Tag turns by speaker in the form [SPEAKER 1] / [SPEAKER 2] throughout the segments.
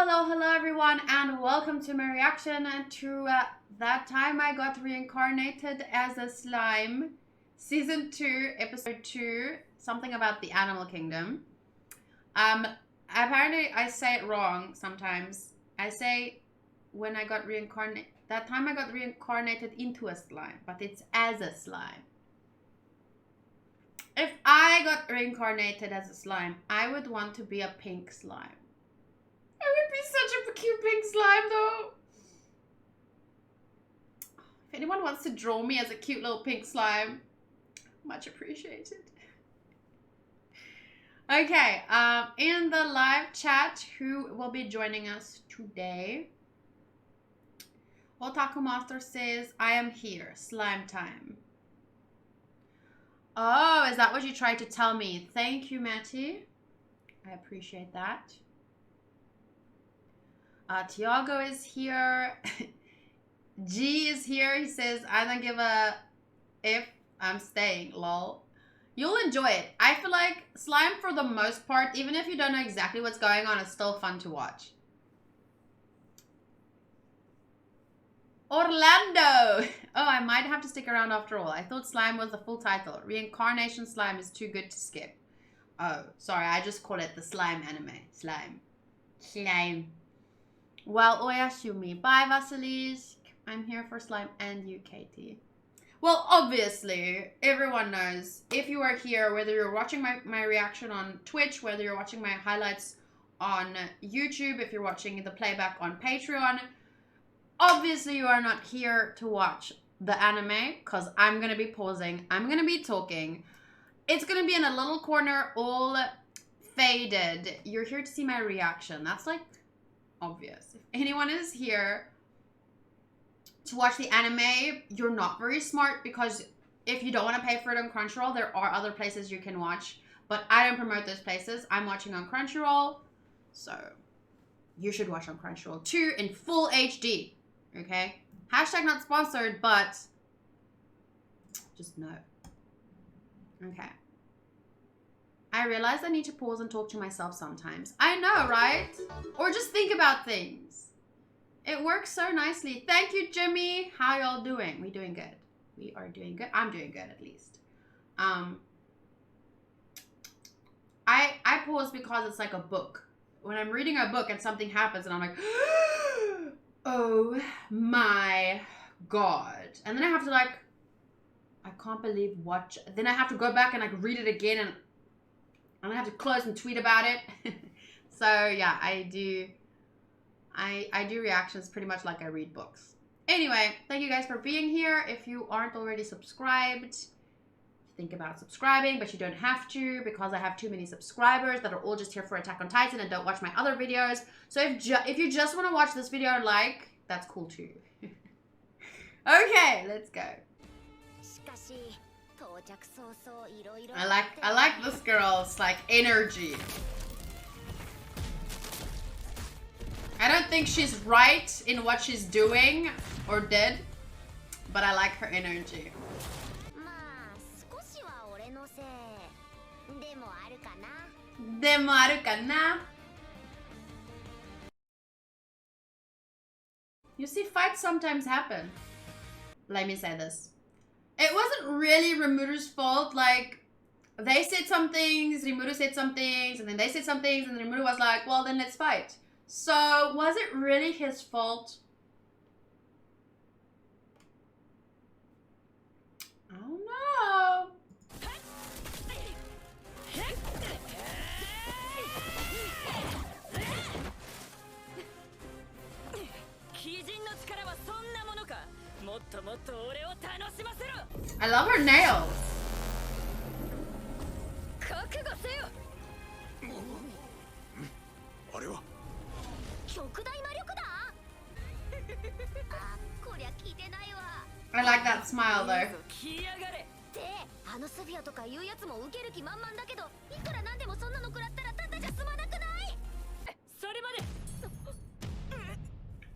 [SPEAKER 1] Hello everyone, and welcome to my reaction to that time I got reincarnated as a slime. Season 2, episode 2, something about the animal kingdom. Apparently I say it wrong sometimes. I say when I got reincarnated, that time I got reincarnated into a slime, but it's as a slime. If I got reincarnated as a slime, I would want to be a pink slime. It would be such a cute pink slime though. If anyone wants to draw me as a cute little pink slime, much appreciated. Okay, in the live chat, who will be joining us today? Otaku Master says, I am here, slime time. Oh, is that what you tried to tell me? Thank you, Matty. I appreciate that. Tiago is here. G is here. He says, I don't give a if I'm staying, lol. You'll enjoy it. I feel like slime, for the most part, even if you don't know exactly what's going on, it's still fun to watch. Orlando! Oh, I might have to stick around after all. I thought slime was the full title. Reincarnation slime is too good to skip. Oh, sorry. I just call it the slime anime. Slime. Slime. Well, Oyasumi. Bye, Vasilisk. I'm here for slime and you, Katie. Well, obviously, everyone knows. If you are here, whether you're watching my reaction on Twitch, whether you're watching my highlights on YouTube, if you're watching the playback on Patreon, obviously you are not here to watch the anime, because I'm going to be pausing. I'm going to be talking. It's going to be in a little corner, all faded. You're here to see my reaction. That's like obvious. If anyone is here to watch the anime, you're not very smart, because if you don't want to pay for it on Crunchyroll, there are other places you can watch, but I don't promote those places. I'm watching on Crunchyroll, so you should watch on Crunchyroll too in full HD. Okay? Hashtag not sponsored, but just know. Okay. I realize I need to pause and talk to myself sometimes. I know, right? Or just think about things. It works so nicely. Thank you, Jimmy. How y'all doing? We doing good. We are doing good. I'm doing good, at least. I pause because it's like a book. When I'm reading a book and something happens and I'm like, oh my God. And then I have to like, I can't believe what, then I have to go back and like read it again, and I have to close and tweet about it. So yeah, I do reactions pretty much like I read books. Anyway, thank you guys for being here. If you aren't already subscribed, think about subscribing, but you don't have to, because I have too many subscribers that are all just here for Attack on Titan and don't watch my other videos. So if you just want to watch this video and like, that's cool too. Okay, let's go. I like this girl's like energy. I don't think she's right in what she's doing or did, but I like her energy. You see, fights sometimes happen. Let me say this. It wasn't really Rimuru's fault. Like, they said some things, Rimuru said some things, and then they said some things, and Rimuru was like, well, then let's fight. So, was it really his fault? I don't know. I love her nails. I like that smile though.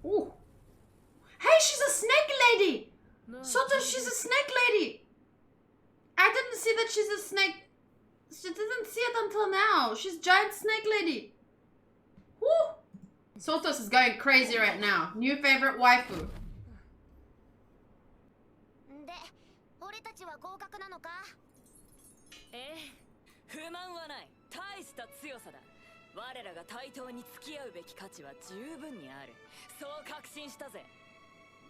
[SPEAKER 1] Ooh. Hey, she's a snake lady! Soto, she's a snake lady! I didn't see that she's a snake. She didn't see it until now. She's giant snake lady. Woo! Sotos is going crazy right now. New favorite waifu.
[SPEAKER 2] で、俺たちは合格なのか？
[SPEAKER 3] 不満はない。大した強さだ。我らが対等に付き合うべき価値は十分にある。そう確信したぜ。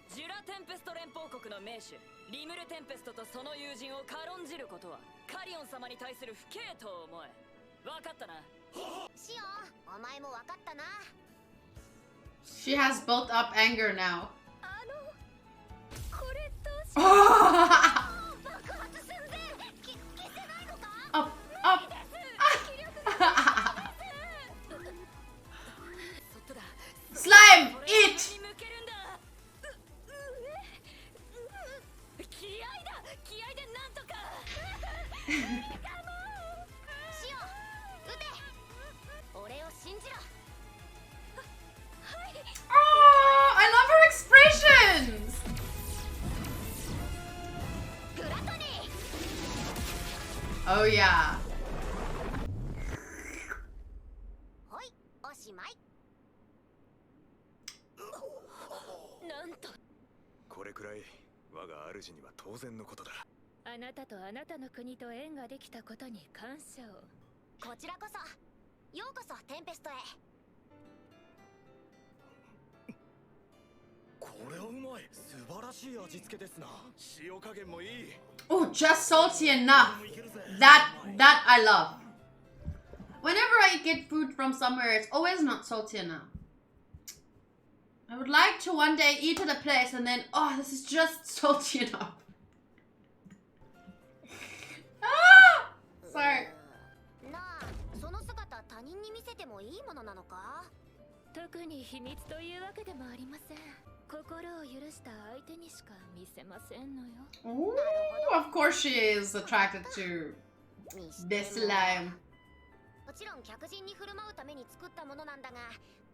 [SPEAKER 3] ジュラテンペスト連邦国の名手リムルテンペストとその友人を軽んじることはカリオン様に対する不敬と思え。分かったな。
[SPEAKER 2] シオン、お前も分かったな。
[SPEAKER 1] She has built up anger now.
[SPEAKER 2] これどうし
[SPEAKER 1] 爆
[SPEAKER 2] 発寸前。消せないのか？
[SPEAKER 1] Up, up. Slime, eat.
[SPEAKER 3] 気合でなんとか。
[SPEAKER 2] シオン、撃て。俺を信じろ。
[SPEAKER 1] Oh, I love her expressions. Oh yeah.
[SPEAKER 2] ほい、おしまい。
[SPEAKER 3] なんと。
[SPEAKER 4] これくらい我が主には当然のことだ。
[SPEAKER 3] あなたとあなたの国と縁ができたことに感謝を。
[SPEAKER 2] こちらこそ。ようこそテンペストへ。
[SPEAKER 4] これはうまい。素晴らしい味付けですな。塩加減もいい。
[SPEAKER 1] Oh, just salty enough. That I love. Whenever I get food from somewhere, it's always not salty enough. I would like to one day eat at a place and then, oh, this is just salty enough. Ah! Sorry.
[SPEAKER 2] なあ、その姿他人に見せてもいいものなのか？
[SPEAKER 3] 特に秘密というわけでもありません。心を許した相手にしか見せませんのよ。
[SPEAKER 1] Ooh, of course she is attracted to this slime.
[SPEAKER 2] もちろん客人に振る舞うために作ったものなんだが、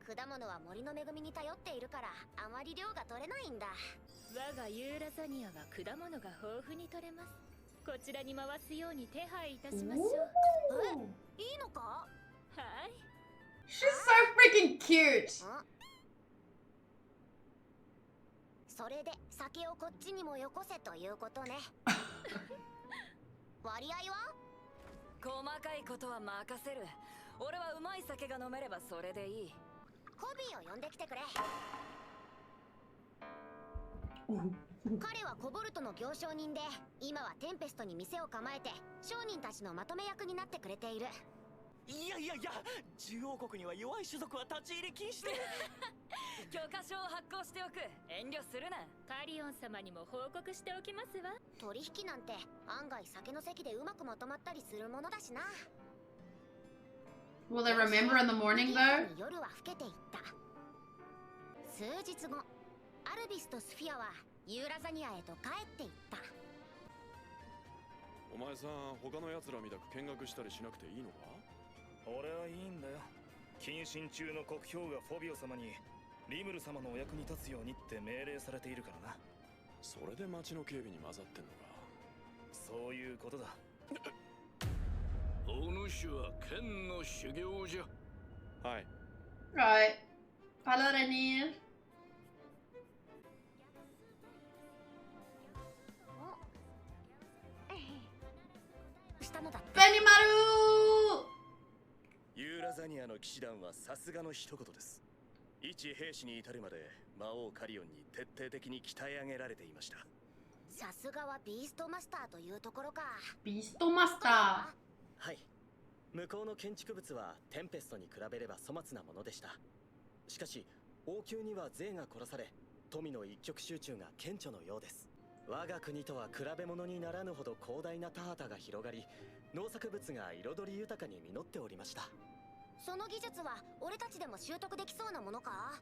[SPEAKER 2] 果物は森の恵みに頼っているからあまり量が取れないんだ。
[SPEAKER 3] 我がユーラザニアは果物が豊富に取れます。こちらに回すように手配いたしましょう。
[SPEAKER 2] いいのか？
[SPEAKER 3] はい。
[SPEAKER 1] She's so freaking cute.
[SPEAKER 2] それで酒をこっちにもよこせということね。割合は？
[SPEAKER 3] 細かいことは任せる。俺はうまい酒が飲めればそれでいい。
[SPEAKER 2] コビーを呼んできてくれ。彼はコボルトの行商人で、今はテンペストに店を構えて商人たちのまとめ役になってくれている。
[SPEAKER 5] いや、獣王国には弱い種族は立ち入り禁止で。
[SPEAKER 3] 許可証を発行しておく。遠慮するな。カリオン様にも報告しておきますわ。
[SPEAKER 2] 取引なんて案外酒の席でうまくまとまったりするものだしな。
[SPEAKER 1] Will they remember in the morning though?
[SPEAKER 2] 夜は更けていった。数日後、アルビスとスフィアはユーラザニアへと帰っていった。
[SPEAKER 4] お前さん、他の奴らみたく見学したりしなくていいのか？
[SPEAKER 6] 俺はいいんだよ。謹慎中の国評がフォビオ様にリムル様のお役に立つようにって命令されているからな。
[SPEAKER 4] それで町の警備に混ざってんのか。
[SPEAKER 6] そういうことだ。
[SPEAKER 7] お主は剣の修行じゃ。
[SPEAKER 4] はい。
[SPEAKER 1] Right. Paladin.
[SPEAKER 2] したのだって。
[SPEAKER 1] ベニマル
[SPEAKER 6] ユーラザニアの騎士団はさすがの一言です。一兵士に至るまで魔王カリオンに徹底的に鍛え上げられていました。
[SPEAKER 2] さすがはビーストマスターというところか。
[SPEAKER 1] ビーストマスター。
[SPEAKER 5] はい。向こうの建築物はテンペストに比べれば粗末なものでした。しかし王宮には税が凝らされ、富の一極集中が顕著のようです。我が国とは比べ物にならぬほど広大な田畑が広がり、農作物が彩り豊かに実っておりました。
[SPEAKER 2] その技術は俺たちでも習得できそうなものか？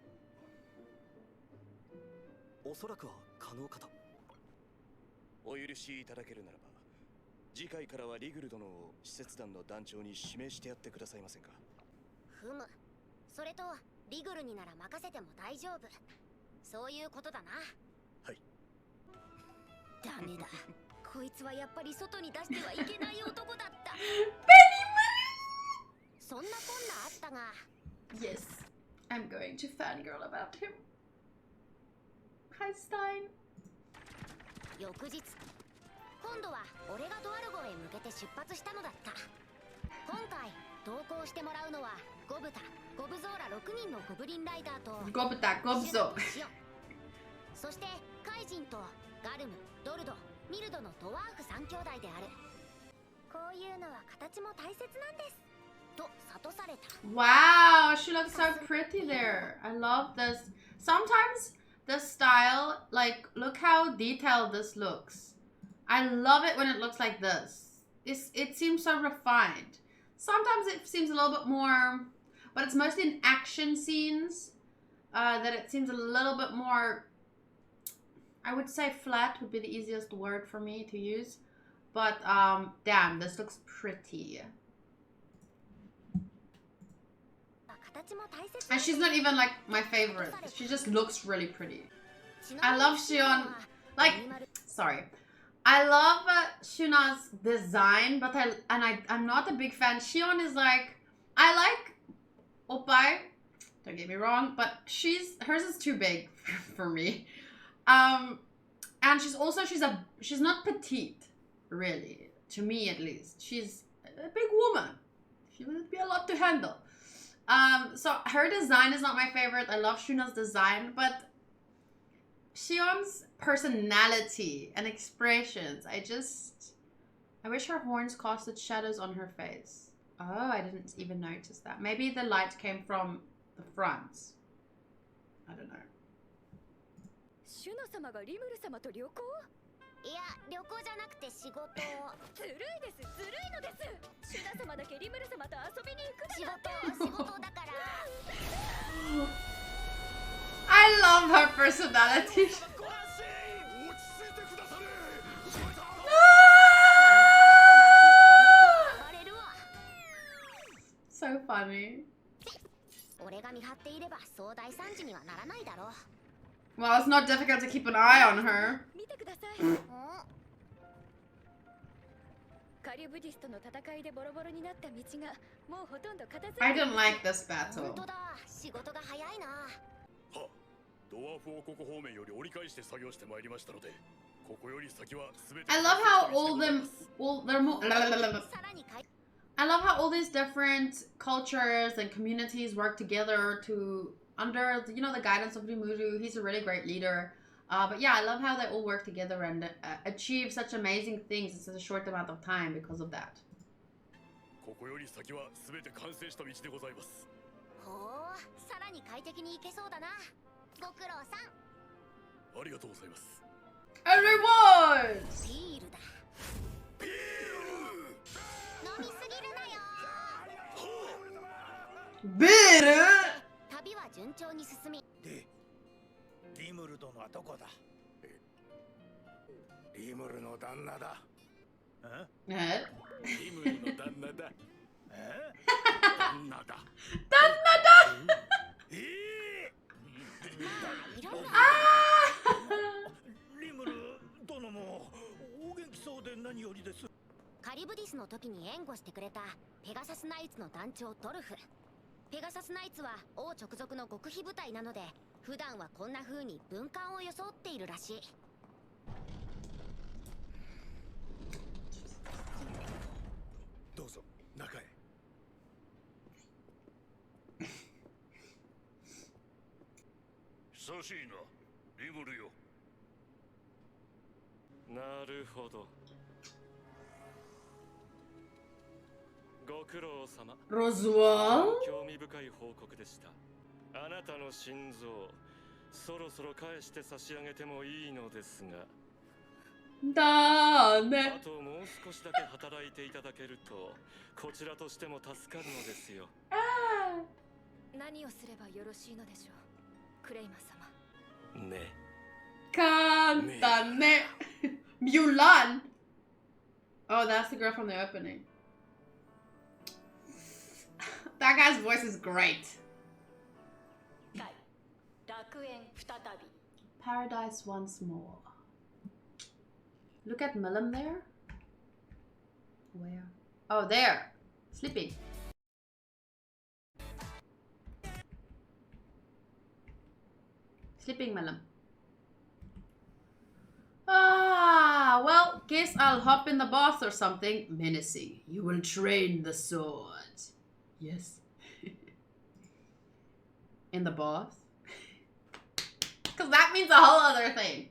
[SPEAKER 6] おそらくは可能かと。お許しいただけるならば、次回からはリグル殿を使節団の団長に指名してやってくださいませんか？
[SPEAKER 2] ふむ。それとリグルになら任せても大丈夫。そういうことだな。
[SPEAKER 6] はい。
[SPEAKER 2] ダメだ。こいつはやっぱり外に出してはいけない男だった。そんなこんなあったが。
[SPEAKER 1] Yes. I'm going to fangirl about him. Hi, Stein.
[SPEAKER 2] 翌日、今度は俺がドワルゴへ向けて出発したのだった。今回同行してもらうのはゴブタ、ゴブゾーラ6人のゴブリンライダーと
[SPEAKER 1] ゴブタ、ゴブゾ。
[SPEAKER 2] そしてカイジンとガルム、ドルド、ミルドのドワーフ3兄弟である。こういうのは形も大切なんですと諭された。
[SPEAKER 1] Wow, she looks so pretty there. I love this. Sometimes the style, like, look how detailed this looks. I love it when it looks like this. It seems so refined. Sometimes it seems a little bit more, but it's mostly in action scenes that it seems a little bit more, I would say flat would be the easiest word for me to use. But, damn, this looks pretty. And she's not even, like, my favorite. She just looks really pretty. I love Xion. Like, sorry. I love Xuna's design, but I'm not a big fan. Xion is like, I like Oppai, don't get me wrong, but hers is too big for me. And she's not petite, really, to me at least. She's a big woman. She would be a lot to handle. So her design is not my favorite. I love Xuna's design, but Xion's personality and expressions, I wish her horns casted shadows on her face. Oh, I didn't even notice that. Maybe the light came from the front. I don't know.
[SPEAKER 3] シュノ様がリムル様と旅行？
[SPEAKER 2] いや、旅行じゃなくて仕事。
[SPEAKER 3] ずるいです、ずるいのです。シュナ様だけリムル様と遊びに行くだなんて。
[SPEAKER 2] 仕事だから。
[SPEAKER 1] I love her personality. So funny.
[SPEAKER 2] 俺が見張っていればそう大惨事にはならないだろう。
[SPEAKER 1] Well, it's not difficult to keep an eye on her.
[SPEAKER 3] 見てください。カリブディスとの戦いでボロボロになった道がもうほとんど片付いて。
[SPEAKER 1] I didn't like this battle.
[SPEAKER 2] 本当だ、仕事が早いな。
[SPEAKER 4] は、ドワーフ王国方面より折り返して作業してまいりましたので、ここより先はすべて。
[SPEAKER 1] I love how I love how all these different cultures and communities work together to under the guidance of Rimuru. He's a really great leader. But yeah, I love how they all work together and achieve such amazing things in such a short amount of time because of that.
[SPEAKER 4] ここより先はすべて完成した道でございます。
[SPEAKER 2] ほう、さらに快適に行けそうだな。ご苦労さん。
[SPEAKER 4] ありがとうございます。
[SPEAKER 1] A reward!
[SPEAKER 2] ビールだ。
[SPEAKER 4] ビール！
[SPEAKER 2] 飲みすぎるなよ。
[SPEAKER 1] ビール！
[SPEAKER 2] 旅は順調に進み。
[SPEAKER 8] で、リムル殿はどこだ？
[SPEAKER 4] リムルの旦那だ。
[SPEAKER 1] え？
[SPEAKER 4] リムルの旦那だ。旦那だ。
[SPEAKER 1] 旦那だ。
[SPEAKER 8] リムル殿もお元気そうで何よりです。
[SPEAKER 2] カリブディスの時に援護してくれたペガサスナイツの団長ドルフ。ペガサスナイツは王直属の極秘部隊なので、普段はこんな風に文官を装っているらしい。
[SPEAKER 4] どうぞ中へ。
[SPEAKER 7] 久しいな、リムルよ。
[SPEAKER 5] なるほど。ご苦労様。
[SPEAKER 1] ロズワル？
[SPEAKER 5] 興味深い報告でした。あなたの心臓、そろそろ返して差し上げてもいいのですが。
[SPEAKER 1] だね。
[SPEAKER 5] あともう少しだけ働いていただけると、こちらとしても助かるのですよ。
[SPEAKER 3] 何をすればよろしいのでしょう、クレイマ様。
[SPEAKER 5] ね。
[SPEAKER 1] 簡単ね。Mulan. Oh, that's the girl from the opening. That guy's voice is great. Paradise once more. Look at Milam there. Where? Oh, there. Sleeping. Sleeping melon. Ah, well, guess I'll hop in the bath or something. Menacing. You will train the sword. Yes. In the bath? Because that means a whole other thing.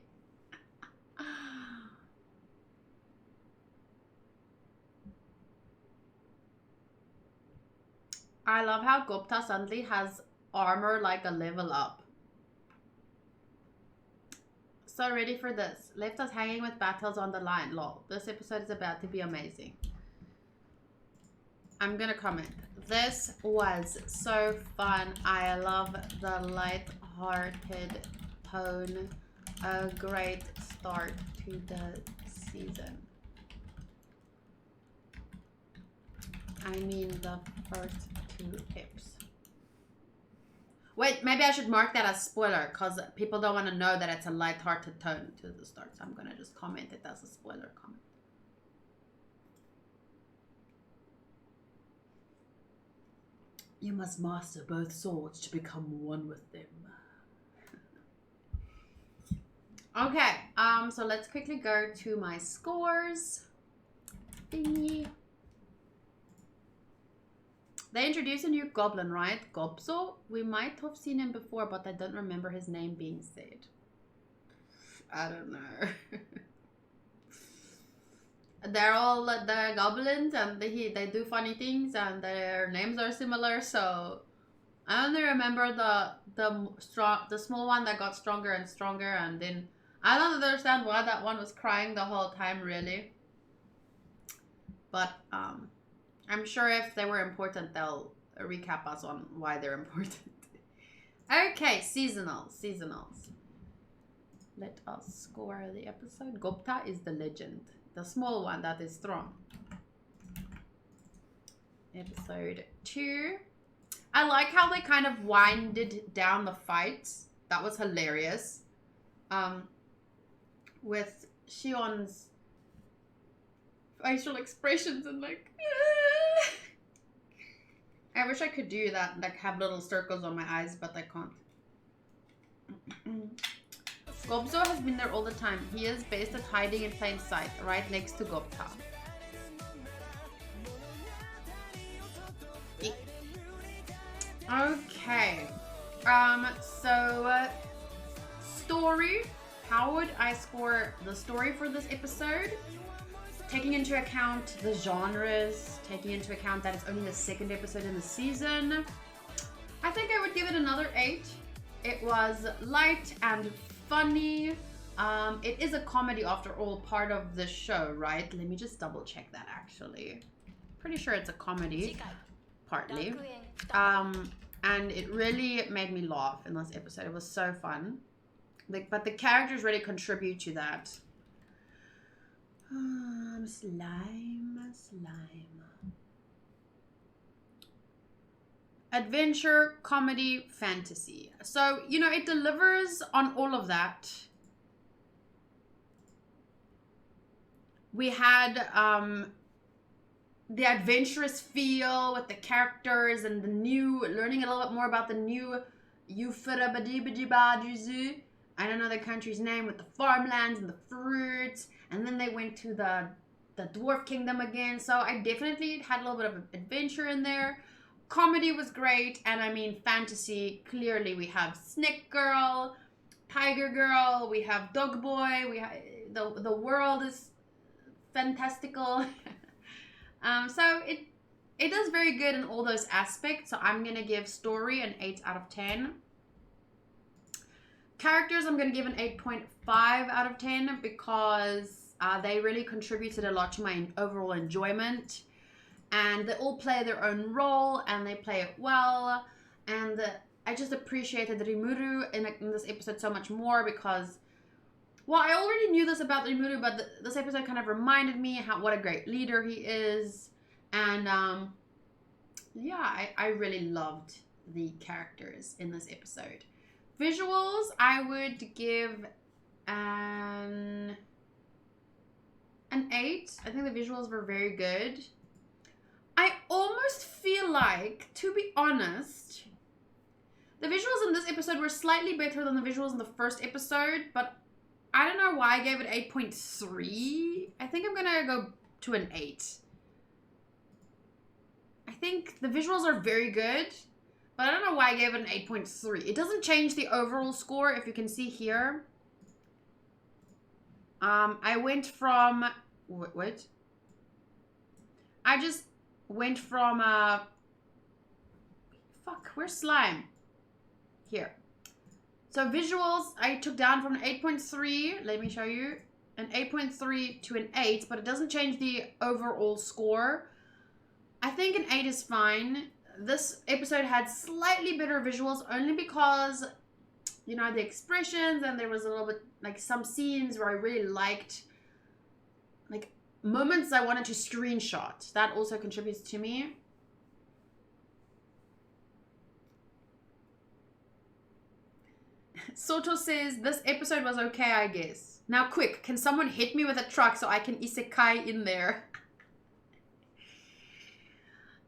[SPEAKER 1] I love how Gupta suddenly has armor like a level up. So ready for this. Left us hanging with battles on the line. Lol. This episode is about to be amazing. I'm gonna comment. This was so fun. I love the light-hearted tone. A great start to the season. I mean the first 2 eps. Wait, maybe I should mark that as spoiler because people don't want to know that it's a light-hearted tone to the start. So I'm gonna just comment it as a spoiler comment. You must master both swords to become one with them. Okay, so let's quickly go to my scores. Thingy. They introduced a new goblin, right? Gobzo? We might have seen him before, but I don't remember his name being said. I don't know. They're all the goblins and they do funny things and their names are similar, so I only remember the small one that got stronger and stronger, and then I don't understand why that one was crying the whole time, really. But I'm sure if they were important, they'll recap us on why they're important. Okay, seasonals. Let us score the episode. Gupta is the legend. The small one that is strong. Episode 2. I like how they kind of winded down the fights. That was hilarious. With Shion's facial expressions and like... I wish I could do that, like have little circles on my eyes, but I can't. Gobzo has been there all the time. He is based at hiding in plain sight, right next to Gupta. Okay. So story. How would I score the story for this episode? Taking into account the genres, taking into account that it's only the 2nd episode in the season, I think I would give it another 8. It was light and funny. It is a comedy after all, part of the show, right? Let me just double check that actually. Pretty sure it's a comedy, partly. And it really made me laugh in this episode. It was so fun. But the characters really contribute to that. Slime. Adventure, comedy, fantasy. So, you know, it delivers on all of that. We had the adventurous feel with the characters and the new, learning a little bit more about the new Euphorabadibadibaduzu. I don't know the country's name, with the farmlands and the fruits. And then they went to the dwarf kingdom again. So I definitely had a little bit of adventure in there. Comedy was great. And I mean, fantasy, clearly we have Snake Girl, Tiger Girl, we have Dog Boy, we have, the world is fantastical. So it does very good in all those aspects. So I'm going to give story an 8 out of 10. Characters, I'm going to give an 8.5 out of 10 because they really contributed a lot to my overall enjoyment. And they all play their own role and they play it well. And I just appreciated Rimuru in this episode so much more because, well, I already knew this about Rimuru, but this episode kind of reminded me what a great leader he is. And yeah, I really loved the characters in this episode. Visuals, I would give an 8. I think the visuals were very good. I almost feel like, to be honest, the visuals in in this episode were slightly better than the visuals in the first episode, but I don't know why I gave it 8.3. I think I'm gonna go to an 8. I think the visuals are very good, but I don't know why I gave it an 8.3. It doesn't change the overall score, if you can see here. I went from... Wait. I just went from... Fuck, where's slime? Here. So visuals, I took down from an 8.3. Let me show you. An 8.3 to an 8, but it doesn't change the overall score. I think an 8 is fine. This episode had slightly better visuals only because, you know, the expressions, and there was a little bit, like, some scenes where I really liked, like, moments I wanted to screenshot. That also contributes to me. Soto says, this episode was okay, I guess. Now quick, can someone hit me with a truck so I can isekai in there?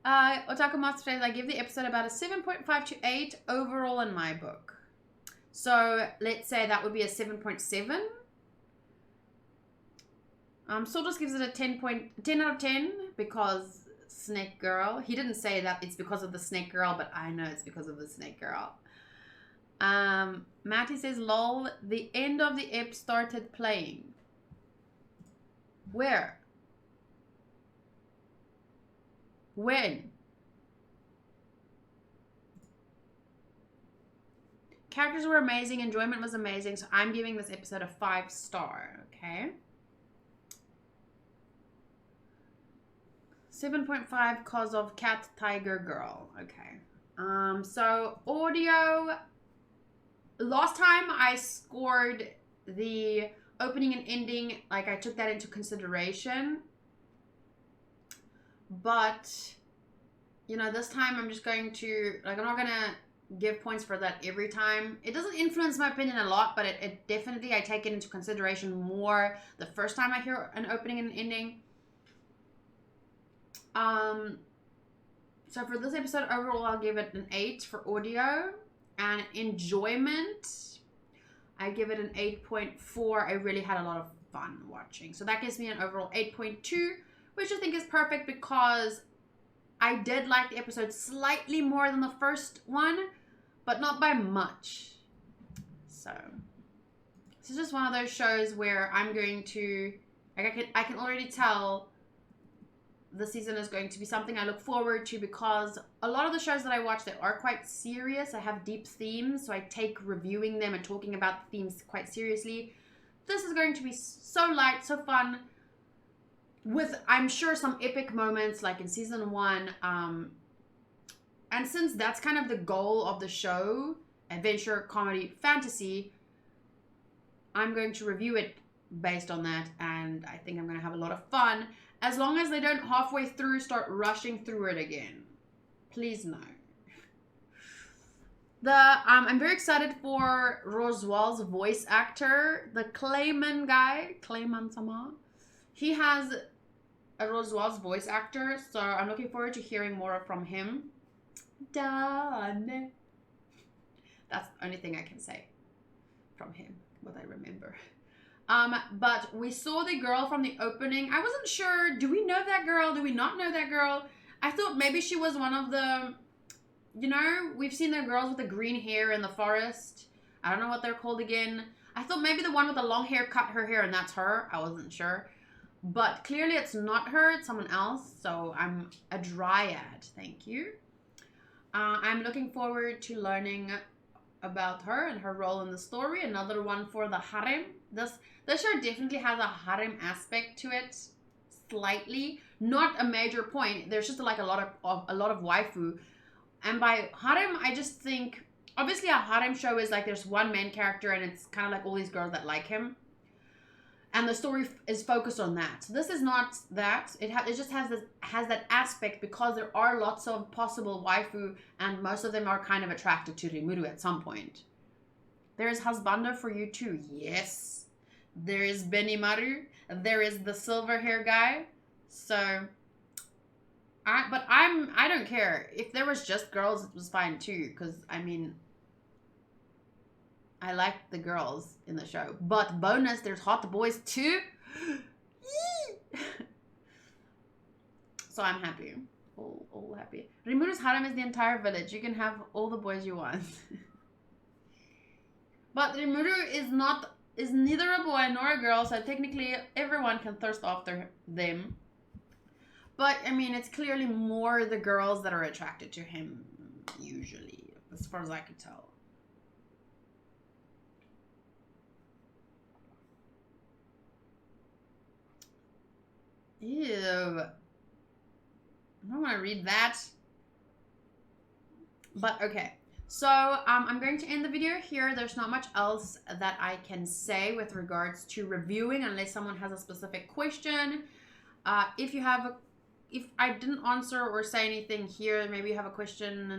[SPEAKER 1] Otaku Master says, I give the episode about a 7.5 to 8 overall in my book. So let's say that would be a 7.7. Sotos gives it a 10 out of 10 because Snake Girl. He didn't say that it's because of the Snake Girl, but I know it's because of the Snake Girl. Matty says, lol, the end of the ep started playing. Where? When? Characters were amazing, enjoyment was amazing, so I'm giving this episode a 5-star, okay? 7.5 cause of cat, tiger, girl, okay. So audio, last time I scored the opening and ending, like I took that into consideration. But, you know, this time I'm just going to, like, I'm not going to give points for that every time. It doesn't influence my opinion a lot, but it definitely, I take it into consideration more the first time I hear an opening and ending. So for this episode, overall, I'll give it an 8 for audio. And enjoyment, I give it an 8.4. I really had a lot of fun watching. So that gives me an overall 8.2. Which I think is perfect because I did like the episode slightly more than the first one, but not by much. So this is just one of those shows where I'm going to, like, I can already tell the season is going to be something I look forward to because a lot of the shows that I watch, they are quite serious. I have deep themes, so I take reviewing them and talking about the themes quite seriously. This is going to be so light, so fun. With, I'm sure, some epic moments like in season 1. And since that's kind of the goal of the show, adventure, comedy, fantasy, I'm going to review it based on that. And I think I'm going to have a lot of fun. As long as they don't halfway through start rushing through it again. Please no. I'm very excited for Roswell's voice actor. The Clayman guy. Clayman-sama. He has a Roswell's voice actor, so I'm looking forward to hearing more from him. Done. That's the only thing I can say from him, what I remember. But we saw the girl from the opening. I wasn't sure, do we know that girl? Do we not know that girl? I thought maybe she was one of the, you know, we've seen the girls with the green hair in the forest. I don't know what they're called again. I thought maybe the one with the long hair cut her hair and that's her. I wasn't sure. But clearly it's not her, it's someone else. So I'm a dryad, thank you. I'm looking forward to learning about her and her role in the story. Another one for the harem. This show definitely has a harem aspect to it, slightly. Not a major point. There's just like a lot of waifu. And by harem, I just think, obviously a harem show is like there's one main character and it's kind of like all these girls that like him. And the story is focused on that. So this is not that. It just has that aspect because there are lots of possible waifu and most of them are kind of attracted to Rimuru at some point. There is husbando for you too. Yes. There is Benimaru. There is the silver hair guy. So, I don't care. If there was just girls, it was fine too. Because, I mean, I like the girls in the show. But bonus, there's hot boys too. So I'm happy. All happy. Rimuru's harem is the entire village. You can have all the boys you want. But Rimuru is neither a boy nor a girl, so technically everyone can thirst after them. But I mean, it's clearly more the girls that are attracted to him, usually, as far as I could tell. Ew. I don't want to read that. But okay. So I'm going to end the video here. There's not much else that I can say with regards to reviewing unless someone has a specific question. If I didn't answer or say anything here, maybe you have a question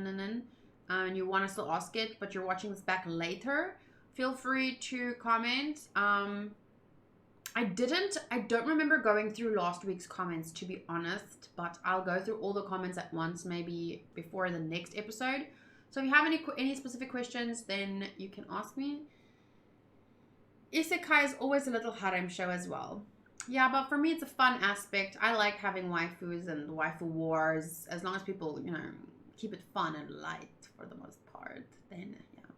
[SPEAKER 1] and you want to still ask it, but you're watching this back later, feel free to comment. I don't remember going through last week's comments, to be honest, but I'll go through all the comments at once, maybe before the next episode. So if you have any specific questions, then you can ask me. Isekai is always a little harem show as well. Yeah, but for me, it's a fun aspect. I like having waifus and waifu wars, as long as people, you know, keep it fun and light for the most part. Then, yeah.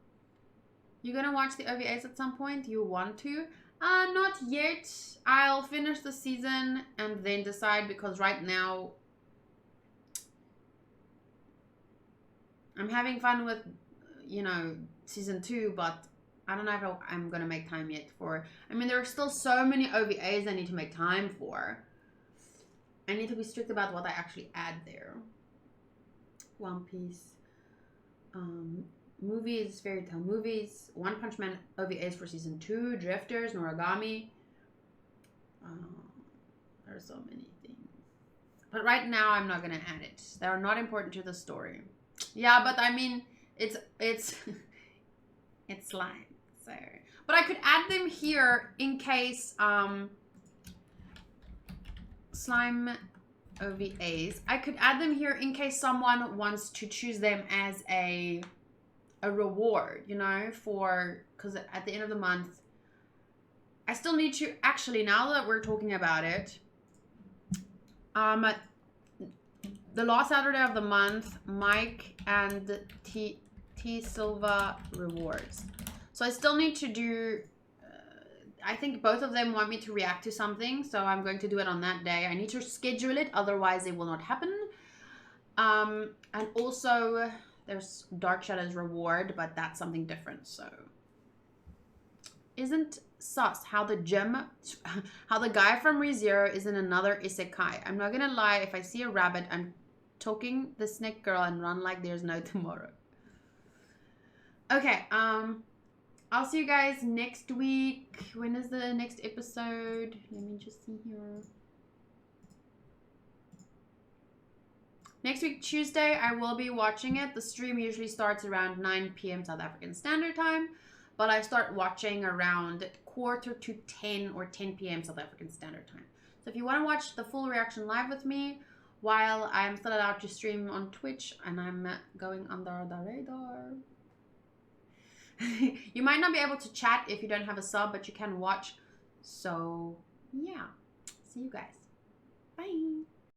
[SPEAKER 1] You're gonna watch the OVAs at some point? You want to? Not yet. I'll finish the season and then decide, because right now I'm having fun with, you know, season 2, but I don't know if I'm gonna make time yet for. I mean, there are still so many OVAs I need to make time for. I need to be strict about what I actually add there. One Piece. Movies, fairy tale movies, One Punch Man OVAs for season 2, Drifters, Noragami. There are so many things. But right now I'm not gonna add it. They are not important to the story. Yeah, but I mean, it's it's slime. So, but I could add them here in case slime OVAs. I could add them here in case someone wants to choose them as a reward, you know, because at the end of the month, I still need to, actually, now that we're talking about it, the last Saturday of the month, Mike and T Silva rewards. So I still need to do, I think both of them want me to react to something, so I'm going to do it on that day. I need to schedule it, otherwise it will not happen. And also, there's Dark Shadows reward, but that's something different, so. Isn't sus how the guy from ReZero is in another isekai. I'm not gonna lie, if I see a rabbit, I'm talking the snake girl and run like there's no tomorrow. Okay, I'll see you guys next week. When is the next episode? Let me just see here. Next week, Tuesday, I will be watching it. The stream usually starts around 9 p.m. South African Standard Time, but I start watching around 9:45 or 10 p.m. South African Standard Time. So if you want to watch the full reaction live with me while I'm still allowed to stream on Twitch and I'm going under the radar, you might not be able to chat if you don't have a sub, but you can watch. So yeah, see you guys. Bye.